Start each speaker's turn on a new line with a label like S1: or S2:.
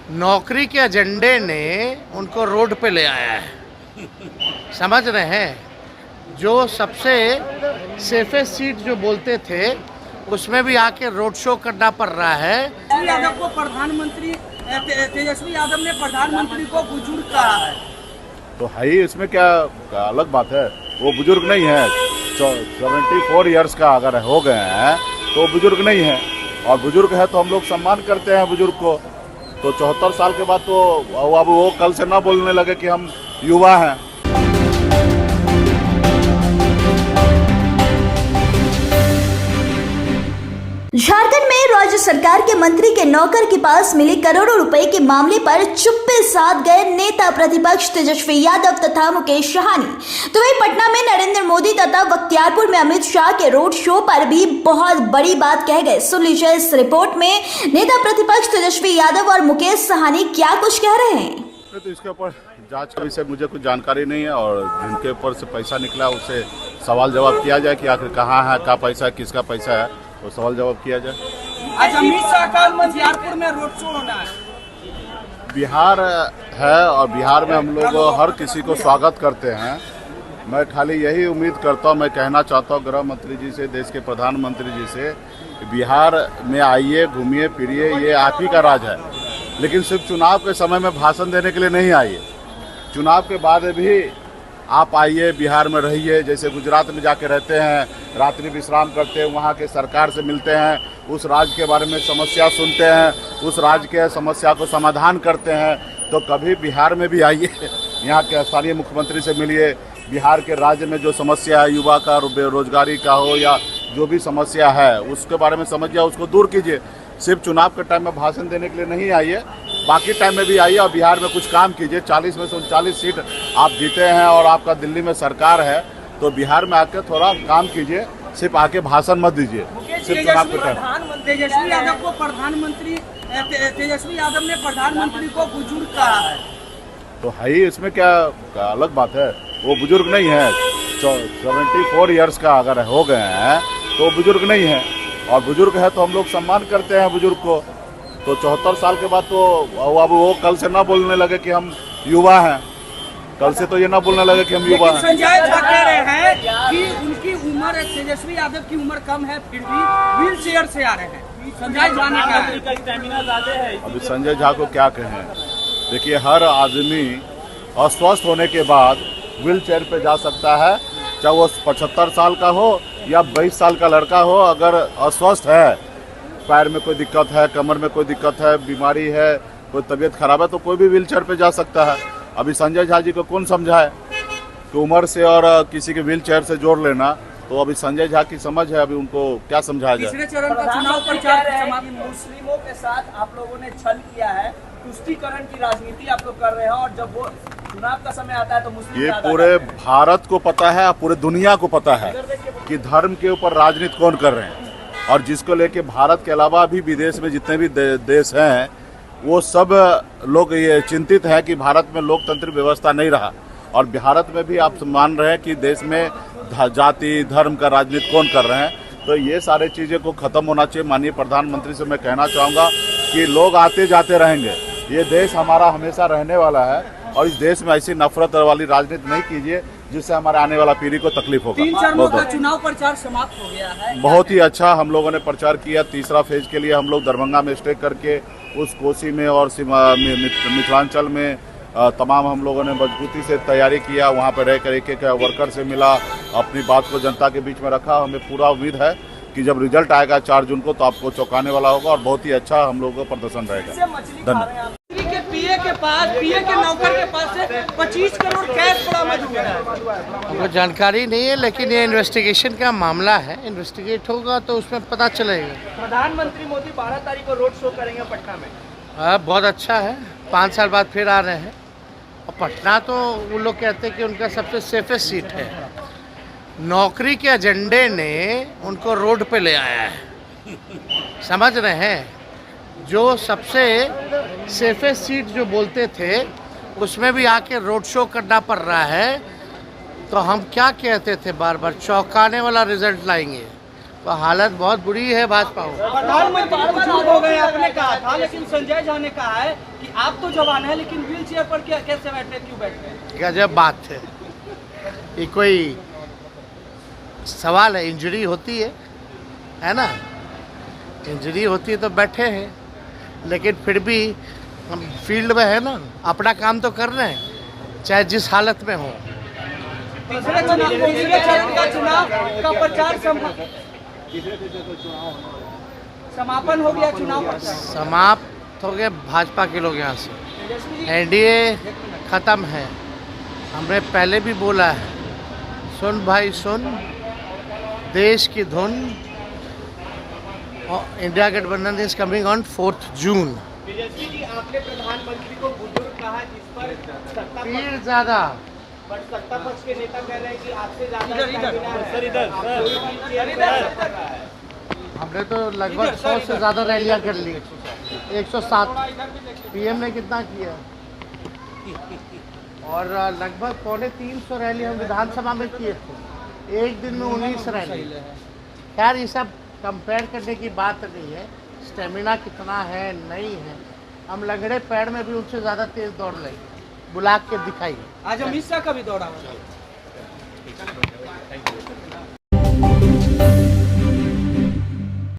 S1: नौकरी के एजेंडे ने उनको रोड पे ले आया है। समझ रहे हैं, जो सबसे सेफेस्ट सीट जो बोलते थे उसमें भी आके रोड शो करना पड़ रहा है।
S2: यादव को प्रधानमंत्री तेजस्वी यादव ने प्रधानमंत्री को बुजुर्ग कहा है,
S3: तो है ही इसमें क्या अलग बात है। वो बुजुर्ग नहीं है, 74 इयर्स का अगर हो गए हैं तो बुजुर्ग नहीं है, और बुजुर्ग है तो हम लोग सम्मान करते हैं बुजुर्ग को। तो 74 साल के बाद तो अब वो कल से ना बोलने लगे कि हम युवा हैं।
S4: झारखंड में राज्य सरकार के मंत्री के नौकर के पास मिले करोड़ों रुपए के मामले पर चुप्पे साध गए नेता प्रतिपक्ष तेजस्वी यादव तथा मुकेश सहनी। तो वही पटना में नरेंद्र मोदी तथा बख्तियारपुर में अमित शाह के रोड शो पर भी बहुत बड़ी बात कह गए। सुन लीजिए इस रिपोर्ट में नेता प्रतिपक्ष तेजस्वी यादव और मुकेश सहनी क्या कुछ कह रहे हैं।
S3: तो इसके ऊपर जांच के विषय मुझे कुछ जानकारी नहीं है, और जिनके ऊपर से पैसा निकला उससे सवाल जवाब किया जाए कि आखिर कहाँ है, क्या पैसा है, किसका पैसा है, तो सवाल जवाब किया जाए।
S2: आज अमित शाह का बख्तियारपुर में रोड शो होना है।
S3: बिहार है और बिहार में हम लोग हर किसी को स्वागत करते हैं। मैं खाली यही उम्मीद करता हूँ, मैं कहना चाहता हूँ गृह मंत्री जी से, देश के प्रधानमंत्री जी से, बिहार में आइए, घूमिए फिरिए, ये आप ही का राज है। लेकिन सिर्फ चुनाव के समय में भाषण देने के लिए नहीं आइए, चुनाव के बाद भी आप आइए, बिहार में रहिए। जैसे गुजरात में जाके रहते हैं, रात्रि विश्राम करते हैं, वहाँ के सरकार से मिलते हैं, उस राज्य के बारे में समस्या सुनते हैं, उस राज्य के समस्या को समाधान करते हैं। तो कभी बिहार में भी आइए, यहाँ के स्थानीय मुख्यमंत्री से मिलिए। बिहार के राज्य में जो समस्या है, युवा का बेरोजगारी का हो या जो भी समस्या है, उसके बारे में समझिए, उसको दूर कीजिए। सिर्फ चुनाव के टाइम में भाषण देने के लिए नहीं आइए, बाकी टाइम में भी आइए और बिहार में कुछ काम कीजिए। 40 में से 39 सीट आप जीते हैं और आपका दिल्ली में सरकार है, तो बिहार में आके थोड़ा काम कीजिए, सिर्फ आके भाषण मत दीजिए सिर्फ चुनाव के टाइम।
S2: तेजस्वी यादव को प्रधानमंत्री तेजस्वी यादव ने प्रधानमंत्री को बुजुर्ग कहा है,
S3: तो है ही इसमें क्या अलग बात है। वो बुजुर्ग नहीं है, 74 इयर्स का अगर हो गए हैं तो बुजुर्ग नहीं है, और बुजुर्ग है तो हम लोग सम्मान करते हैं बुजुर्ग को। तो 74 साल के बाद तो अब वो कल से ना बोलने लगे कि हम युवा हैं, कल से तो ये ना बोलने लगे कि हम युवा हैं।
S2: संजय झा कह रहे हैं कि उनकी उम्र, तेजस्वी यादव की उम्र कम है, फिर भी व्हील चेयर से आ रहे हैं। संजय झा ने कहा,
S3: अभी संजय झा को क्या कहें। देखिए, हर आदमी अस्वस्थ होने के बाद व्हील चेयर पे जा सकता है, चाहे वो 75 साल का हो या 22 साल का लड़का हो। अगर अस्वस्थ है, पैर में कोई दिक्कत है, कमर में कोई दिक्कत है, बीमारी है, कोई तबीयत खराब है, तो कोई भी व्हील चेयर पे जा सकता है। अभी संजय झा जी को कौन समझाए कि उम्र से और किसी के व्हील चेयर से जोड़ लेना, तो अभी संजय झा की समझ है, अभी उनको क्या समझाया जाए।
S2: तीसरे चरण का चुनाव प्रचार
S5: मुस्लिमों के साथ आप लोगों ने छल किया है, तुष्टीकरण की राजनीति आप लोग कर रहे हैं, और जब वो चुनाव का समय आता है तो मुस्लिम
S3: ये पूरे भारत को पता है, पूरे दुनिया को पता है कि धर्म के ऊपर राजनीति कौन कर रहे हैं, और जिसको लेके भारत के अलावा भी विदेश में जितने भी देश हैं, वो सब लोग ये चिंतित हैं कि भारत में लोकतंत्र व्यवस्था नहीं रहा। और भारत में भी आप मान रहे हैं कि देश में जाति धर्म का राजनीति कौन कर रहे हैं। तो ये सारे चीज़ें को ख़त्म होना चाहिए। माननीय प्रधानमंत्री से मैं कहना चाहूँगा कि लोग आते जाते रहेंगे, ये देश हमारा हमेशा रहने वाला है, और इस देश में ऐसी नफरत वाली राजनीति नहीं कीजिए जिससे हमारे आने वाला पीढ़ी को तकलीफ होगा।
S2: 3 चरणों का चुनाव प्रचार समाप्त हो गया है।
S3: बहुत ही अच्छा हम लोगों ने प्रचार किया। तीसरा फेज के लिए हम लोग दरभंगा में स्टे करके उस कोसी में और मिथिलांचल में तमाम हम लोगों ने मजबूती से तैयारी किया। वहाँ पर रह कर एक वर्कर से मिला, अपनी बात को जनता के बीच में रखा। हमें पूरा उम्मीद है कि जब रिजल्ट आएगा 4 जून को, तो आपको चौंकाने वाला होगा और बहुत ही अच्छा हम लोगों का प्रदर्शन रहेगा। धन्यवाद।
S2: पीए के नौकर के पास से 25 करोड़ कैश बरामद हुआ है।
S1: हमको जानकारी नहीं है, लेकिन ये इन्वेस्टिगेशन का मामला है, इन्वेस्टिगेट होगा तो उसमें पता चलेगा।
S5: प्रधानमंत्री मोदी 12 तारीख को रोड शो करेंगे पटना में।
S1: बहुत अच्छा है, 5 साल बाद फिर आ रहे हैं। और पटना तो वो लोग कहते हैं कि उनका सबसे सेफेस्ट सीट है। नौकरी के एजेंडे ने उनको रोड पे ले आया है। समझ रहे हैं, जो सबसे सेफेस्ट सीट जो बोलते थे उसमें भी आके रोड शो करना पड़ रहा है। तो हम क्या कहते थे बार बार, चौंकाने वाला रिजल्ट लाएंगे। तो हालत बहुत बुरी है भाजपा को।
S2: प्रधानमंत्री बुजुर्ग हो गए आपने कहा था, लेकिन संजय झा ने कहा है कि आप तो जवान है लेकिन व्हील चेयर पर कैसे बैठे, क्यों बैठे?
S1: गजब बात है, ये कोई सवाल है? इंजरी होती है ना, इंजरी होती है तो बैठे हैं, लेकिन फिर भी हम फील्ड में है ना, अपना काम तो कर रहे हैं चाहे जिस हालत में हो।
S2: तीसरे चरण का चुनाव का प्रचार समापन हो गया, चुनाव प्रचार
S1: समाप्त हो गए भाजपा के लोग यहाँ से, एनडीए खत्म है। हमने पहले भी बोला है, सुन भाई सुन, देश की धुन, और इंडिया गठबंधन इज कमिंग ऑन 4 जून।
S5: तेजस्वी जी, आपने प्रधानमंत्री को बुजुर्ग कहा, जिस पर सत्ता
S1: फिर ज्यादा
S5: सत्ता पक्ष के नेता कह रहे हैं कि आपसे ज्यादा
S1: हमने तो लगभग 100 से ज़्यादा रैलियां कर ली, 107। पीएम ने कितना किया, और लगभग 250 रैली हम विधानसभा में किए थे, एक दिन में 19 रैली। खैर ये सब कंपेयर करने की बात नहीं है, स्टेमिना कितना है नहीं है, हम लंगड़े पैर में भी उनसे ज़्यादा तेज दौड़ लेंगे, बुला के दिखाइए।
S2: आज अमित शाह का भी दौड़ा हुआ।